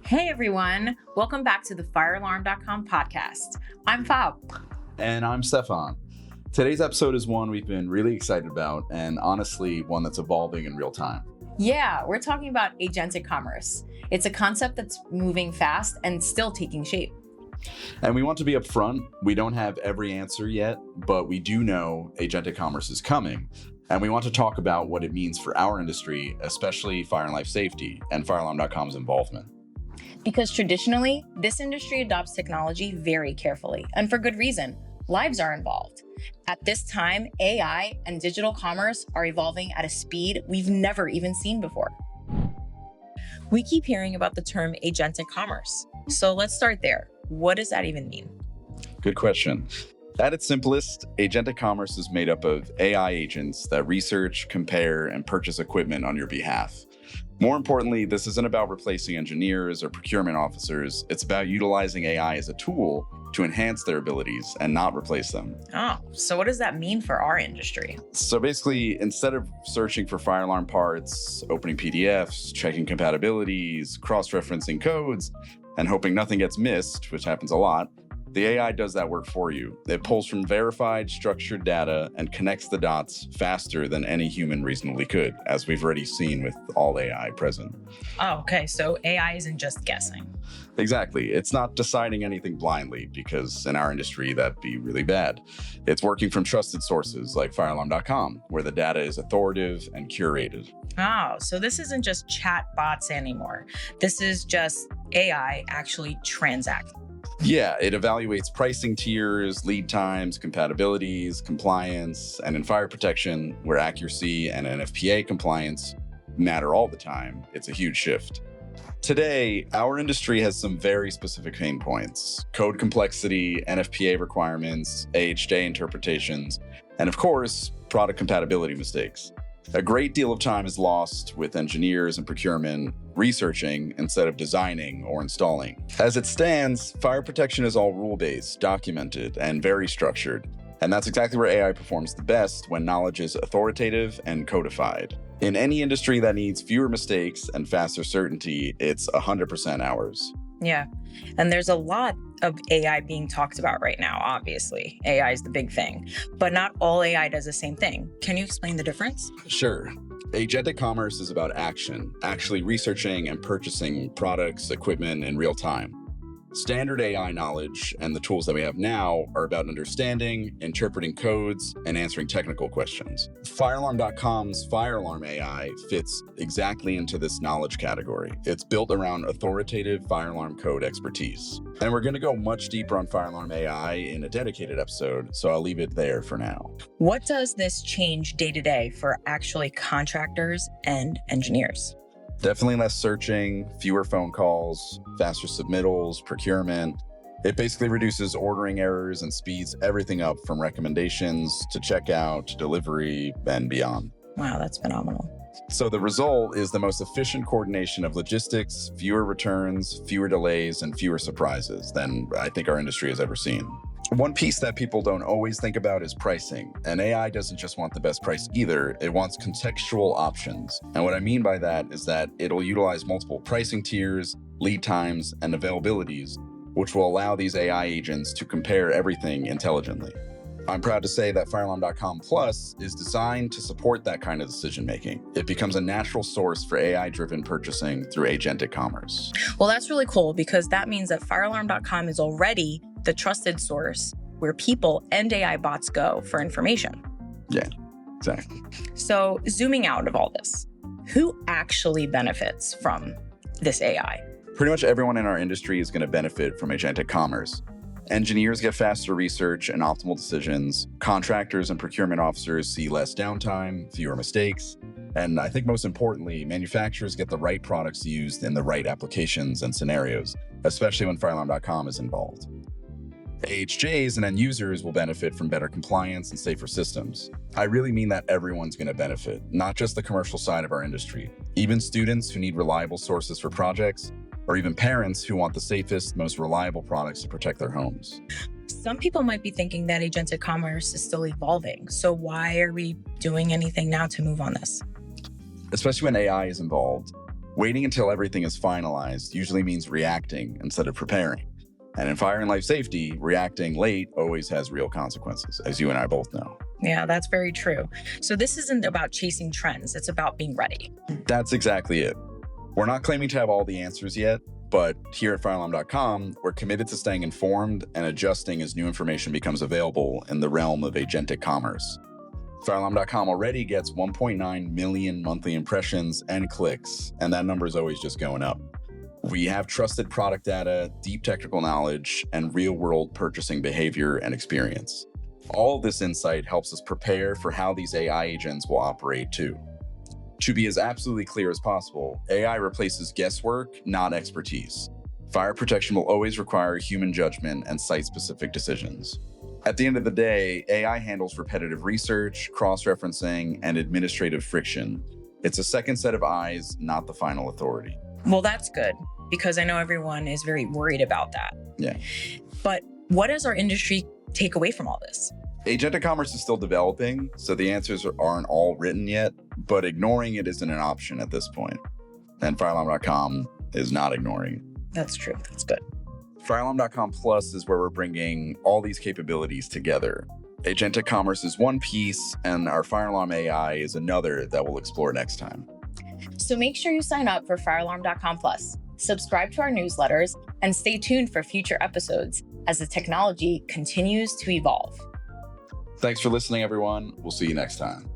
Hey everyone, welcome back to the firealarm.com podcast. I'm Phab. And I'm Stephan. Today's episode is one we've been really excited about, and honestly, one that's evolving in real time. Yeah, we're talking about Agentic Commerce. It's a concept that's moving fast and still taking shape. And we want to be upfront. We don't have every answer yet, but we do know Agentic Commerce is coming. And we want to talk about what it means for our industry, especially fire and life safety and firealarm.com's involvement. Because traditionally, this industry adopts technology very carefully, and for good reason. Lives are involved. At this time, AI and digital commerce are evolving at a speed we've never even seen before. We keep hearing about the term agentic commerce. So let's start there. What does that even mean? Good question. At its simplest, agentic commerce is made up of AI agents that research, compare, and purchase equipment on your behalf. More importantly, this isn't about replacing engineers or procurement officers. It's about utilizing AI as a tool to enhance their abilities and not replace them. Oh, so what does that mean for our industry? So basically, instead of searching for fire alarm parts, opening PDFs, checking compatibilities, cross-referencing codes, and hoping nothing gets missed, which happens a lot, the AI does that work for you. It pulls from verified, structured data and connects the dots faster than any human reasonably could, as we've already seen with all AI present. Oh, okay. So AI isn't just guessing. Exactly. It's not deciding anything blindly, because in our industry, that'd be really bad. It's working from trusted sources like firealarm.com, where the data is authoritative and curated. Oh, so this isn't just chat bots anymore. This is just AI actually transacting. Yeah, it evaluates pricing tiers, lead times, compatibilities, compliance, and in fire protection, where accuracy and NFPA compliance matter all the time, it's a huge shift. Today, our industry has some very specific pain points: code complexity, NFPA requirements, AHJ interpretations, and of course, product compatibility mistakes. A great deal of time is lost with engineers and procurement researching instead of designing or installing. As it stands, fire protection is all rule-based, documented, and very structured. And that's exactly where AI performs the best, when knowledge is authoritative and codified. In any industry that needs fewer mistakes and faster certainty, it's 100% ours. Yeah. And there's a lot of AI being talked about right now, obviously. AI is the big thing. But not all AI does the same thing. Can you explain the difference? Sure. Agentic commerce is about action, actually researching and purchasing products, equipment in real time. Standard AI knowledge and the tools that we have now are about understanding, interpreting codes, and answering technical questions. Firealarm.com's Fire Alarm AI fits exactly into this knowledge category. It's built around authoritative fire alarm code expertise. And we're going to go much deeper on Fire Alarm AI in a dedicated episode, so I'll leave it there for now. What does this change day to day for actually contractors and engineers? Definitely less searching, fewer phone calls, faster submittals, procurement. It basically reduces ordering errors and speeds everything up from recommendations to checkout to delivery and beyond. Wow, that's phenomenal. So the result is the most efficient coordination of logistics, fewer returns, fewer delays, and fewer surprises than I think our industry has ever seen. One piece that people don't always think about is pricing. And AI doesn't just want the best price either, it wants contextual options. And what I mean by that is that it'll utilize multiple pricing tiers, lead times, and availabilities, which will allow these AI agents to compare everything intelligently. I'm proud to say that firealarm.com Plus is designed to support that kind of decision-making. It becomes a natural source for AI-driven purchasing through agentic commerce. Well, that's really cool, because that means that firealarm.com is already the trusted source where people and AI bots go for information. Yeah, exactly. So zooming out of all this, who actually benefits from this AI? Pretty much everyone in our industry is going to benefit from agentic commerce. Engineers get faster research and optimal decisions. Contractors and procurement officers see less downtime, fewer mistakes. And I think most importantly, manufacturers get the right products used in the right applications and scenarios, especially when firealarm.com is involved. AHJs and end users will benefit from better compliance and safer systems. I really mean that everyone's going to benefit, not just the commercial side of our industry. Even students who need reliable sources for projects, or even parents who want the safest, most reliable products to protect their homes. Some people might be thinking that agentic commerce is still evolving. So why are we doing anything now to move on this? Especially when AI is involved, Waiting until everything is finalized usually means reacting instead of preparing. And in fire and life safety, reacting late always has real consequences, as you and I both know. Yeah, that's very true. So this isn't about chasing trends, it's about being ready. That's exactly it. We're not claiming to have all the answers yet, but here at firealarm.com, we're committed to staying informed and adjusting as new information becomes available in the realm of agentic commerce. Firealarm.com already gets 1.9 million monthly impressions and clicks, and that number is always just going up. We have trusted product data, deep technical knowledge, and real-world purchasing behavior and experience. All of this insight helps us prepare for how these AI agents will operate too. To be as absolutely clear as possible, AI replaces guesswork, not expertise. Fire protection will always require human judgment and site-specific decisions. At the end of the day, AI handles repetitive research, cross-referencing, and administrative friction. It's a second set of eyes, not the final authority. Well, that's good, because I know everyone is very worried about that. Yeah. But what does our industry take away from all this? Agentic commerce is still developing, so the answers aren't all written yet, but ignoring it isn't an option at this point. And firealarm.com is not ignoring. That's true. That's good. Firealarm.com Plus is where we're bringing all these capabilities together. Agentic commerce is one piece, and our Fire Alarm AI is another that we'll explore next time. So make sure you sign up for firealarm.com Plus, subscribe to our newsletters, and stay tuned for future episodes as the technology continues to evolve. Thanks for listening, everyone. We'll see you next time.